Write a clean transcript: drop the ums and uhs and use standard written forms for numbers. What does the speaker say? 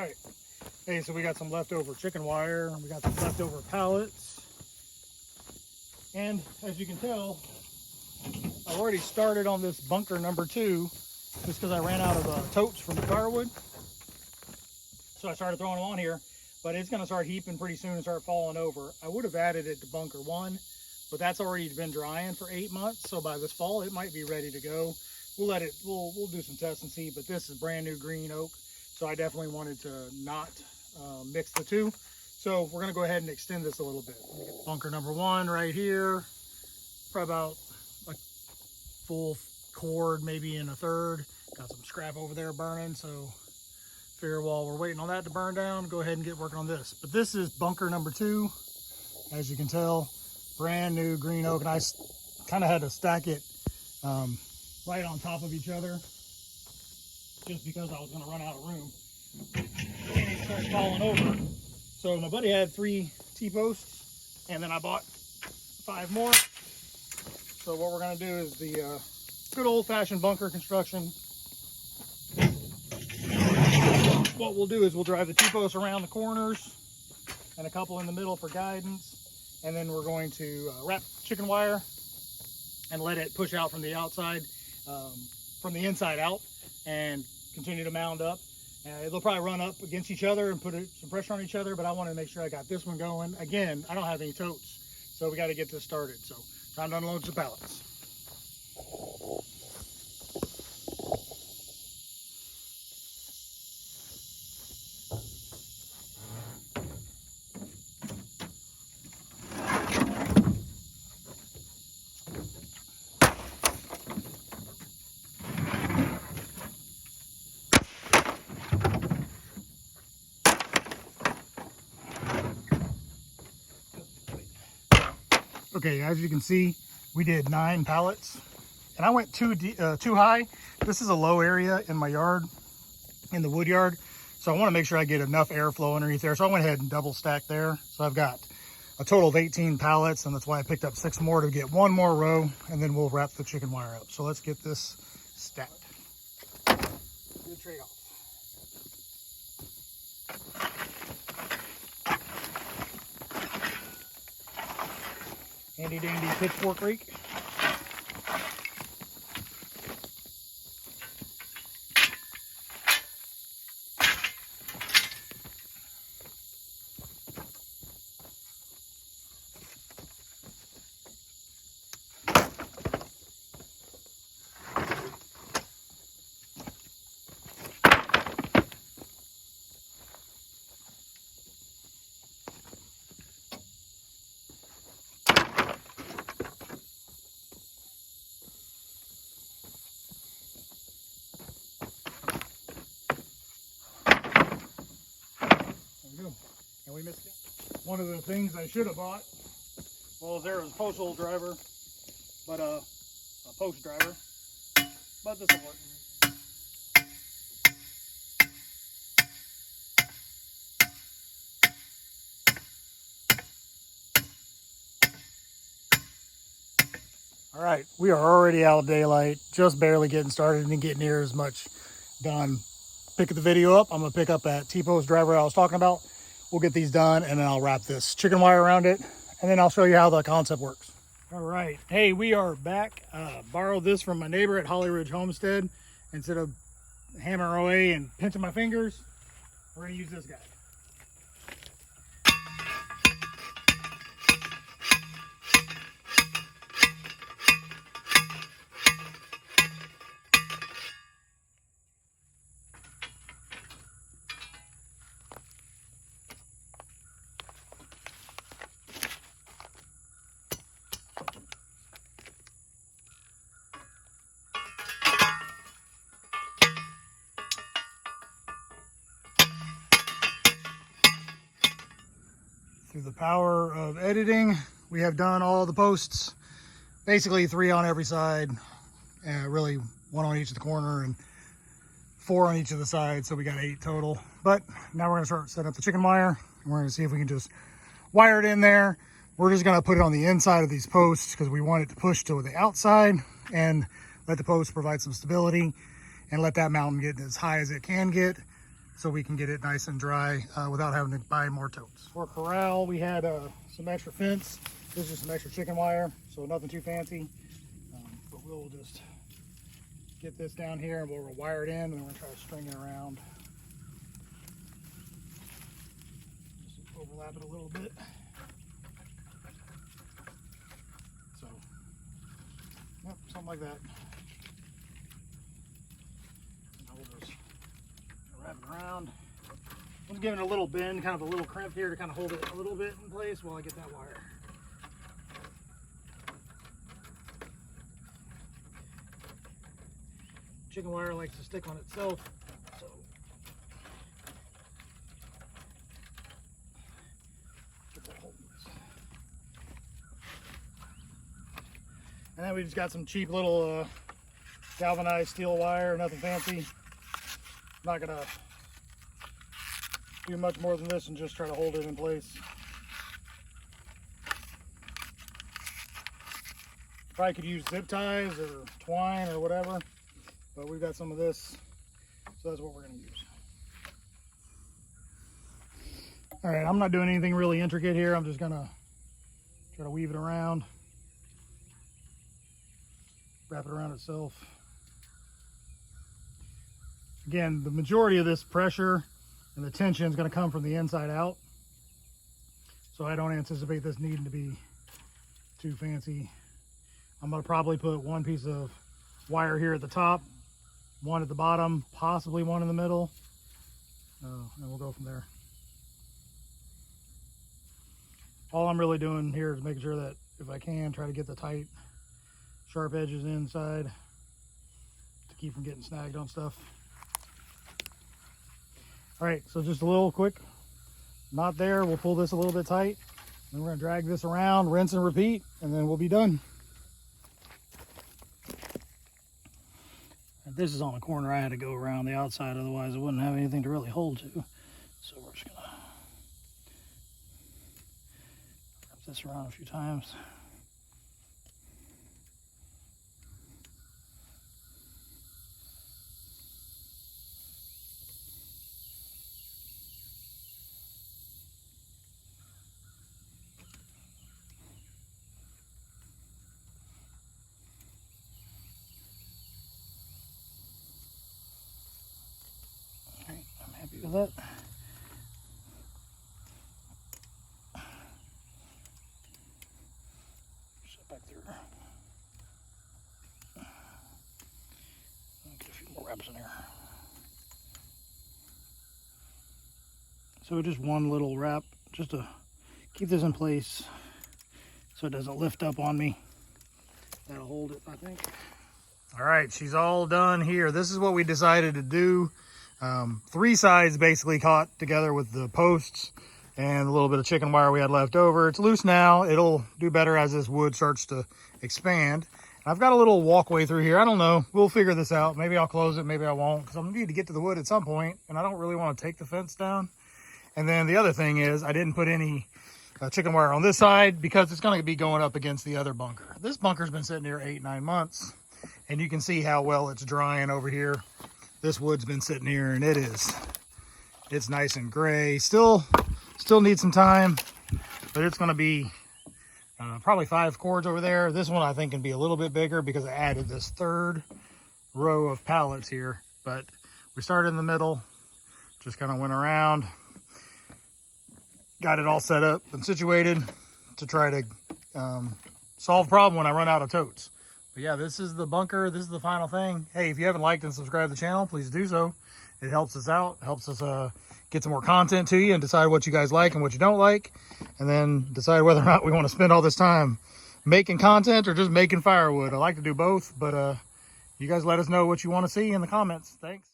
right. Hey, so we got some leftover chicken wire. We got some leftover pallets. And as you can tell, I've already started on this bunker number 2 just because I ran out of totes from the firewood. So I started throwing them on here, but it's going to start heaping pretty soon and start falling over. I would have added it to bunker 1, but that's already been drying for 8 months. So by this fall, it might be ready to go. We'll let it, we'll do some tests and see, but this is brand new green oak. So I definitely wanted to not mix the two. So we're going to go ahead and extend this a little bit. Bunker number 1 right here, probably about a full cord, maybe in a third. Got some scrap over there burning, so figure while we're waiting on that to burn down, go ahead and get working on this. But this is bunker number 2. As you can tell, brand new green oak, and I kind of had to stack it right on top of each other just because I was going to run out of room. And it starts falling over. So my buddy had 3 T-posts, and then I bought 5 more. So what we're going to do is the good old-fashioned bunker construction. What we'll do is we'll drive the T-posts around the corners and a couple in the middle for guidance, and then we're going to wrap chicken wire and let it push out from the outside, from the inside out, and continue to mound up. They'll probably run up against each other and put some pressure on each other, but I want to make sure I got this one going. Again, I don't have any totes, so we got to get this started. So time to unload some pallets. Okay, as you can see, we did 9 pallets, and I went too high. This is a low area in my yard, in the wood yard, so I want to make sure I get enough airflow underneath there. So I went ahead and double stacked there. So I've got a total of 18 pallets, and that's why I picked up 6 more to get 1 more row, and then we'll wrap the chicken wire up. So let's get this stacked. Good trade-off. Handy dandy pitchfork rake. And we missed it. One of the things I should have bought, well, there was a postal driver, but a post driver, but this will work. All right, we are already out of daylight, just barely getting started and getting near as much done. Pick the video up. I'm gonna pick up that T-post driver I was talking about. We'll get these done, and then I'll wrap this chicken wire around it, and then I'll show you how the concept works. All right, hey, we are back. Borrowed this from my neighbor at Holly Ridge Homestead. Instead of hammering away and pinching my fingers, we're gonna use this guy. Through the power of editing, we have done all the posts, basically 3 on every side, really 1 on each of the corner and 4 on each of the sides, so we got 8 total. But now we're gonna start setting up the chicken wire, and we're gonna see if we can just wire it in there. We're just gonna put it on the inside of these posts because we want it to push to the outside and let the post provide some stability and let that mountain get as high as it can get. so we can get it nice and dry without having to buy more totes. For corral, we had some extra fence. This is some extra chicken wire, so nothing too fancy. But we'll just get this down here and we'll wire it in, and then we're gonna try to string it around. Just overlap it a little bit. So, yep, something like that. And we'll just wrap it around. I'm giving it a little bend, kind of a little crimp here to kind of hold it a little bit in place while I get that wire. Chicken wire likes to stick on itself, so get that hold in this. And then we just got some cheap little galvanized steel wire, nothing fancy. Not gonna do much more than this and just try to hold it in place. Probably could use zip ties or twine or whatever, but we've got some of this, so that's what we're gonna use. All right, I'm not doing anything really intricate here. I'm just gonna try to weave it around, wrap it around itself. Again, the majority of this pressure and the tension is going to come from the inside out. So I don't anticipate this needing to be too fancy. I'm going to probably put one piece of wire here at the top, one at the bottom, possibly one in the middle, and we'll go from there. All I'm really doing here is making sure that if I can, try to get the tight, sharp edges inside to keep from getting snagged on stuff. All right, so just a little quick knot there. We'll pull this a little bit tight. Then we're gonna drag this around, rinse and repeat, and then we'll be done. And this is on the corner. I had to go around the outside, otherwise I wouldn't have anything to really hold to. So we're just gonna wrap this around a few times. Happy with that. Set back through. Get a few more wraps in here. So just one little wrap, just to keep this in place so it doesn't lift up on me. That'll hold it, I think. All right, she's all done here. This is what we decided to do. 3 sides basically caught together with the posts and a little bit of chicken wire we had left over. It's loose now. It'll do better as this wood starts to expand. I've got a little walkway through here. I don't know. We'll figure this out. Maybe I'll close it. Maybe I won't, because I'm going to need to get to the wood at some point, and I don't really want to take the fence down. And then the other thing is I didn't put any chicken wire on this side because it's going to be going up against the other bunker. This bunker's been sitting here 8-9 months, and you can see how well it's drying over here. This wood's been sitting here and it's nice and gray. Still needs some time, but it's going to be probably 5 cords over there. This one I think can be a little bit bigger because I added this 3rd row of pallets here. But we started in the middle, just kind of went around, got it all set up and situated to try to solve the problem when I run out of totes. But yeah, this is the bunker. This is the final thing. Hey, if you haven't liked and subscribed to the channel, please do so. It helps us out, helps us get some more content to you and decide what you guys like and what you don't like, and then decide whether or not we want to spend all this time making content or just making firewood. I like to do both, but you guys let us know what you want to see in the comments. Thanks.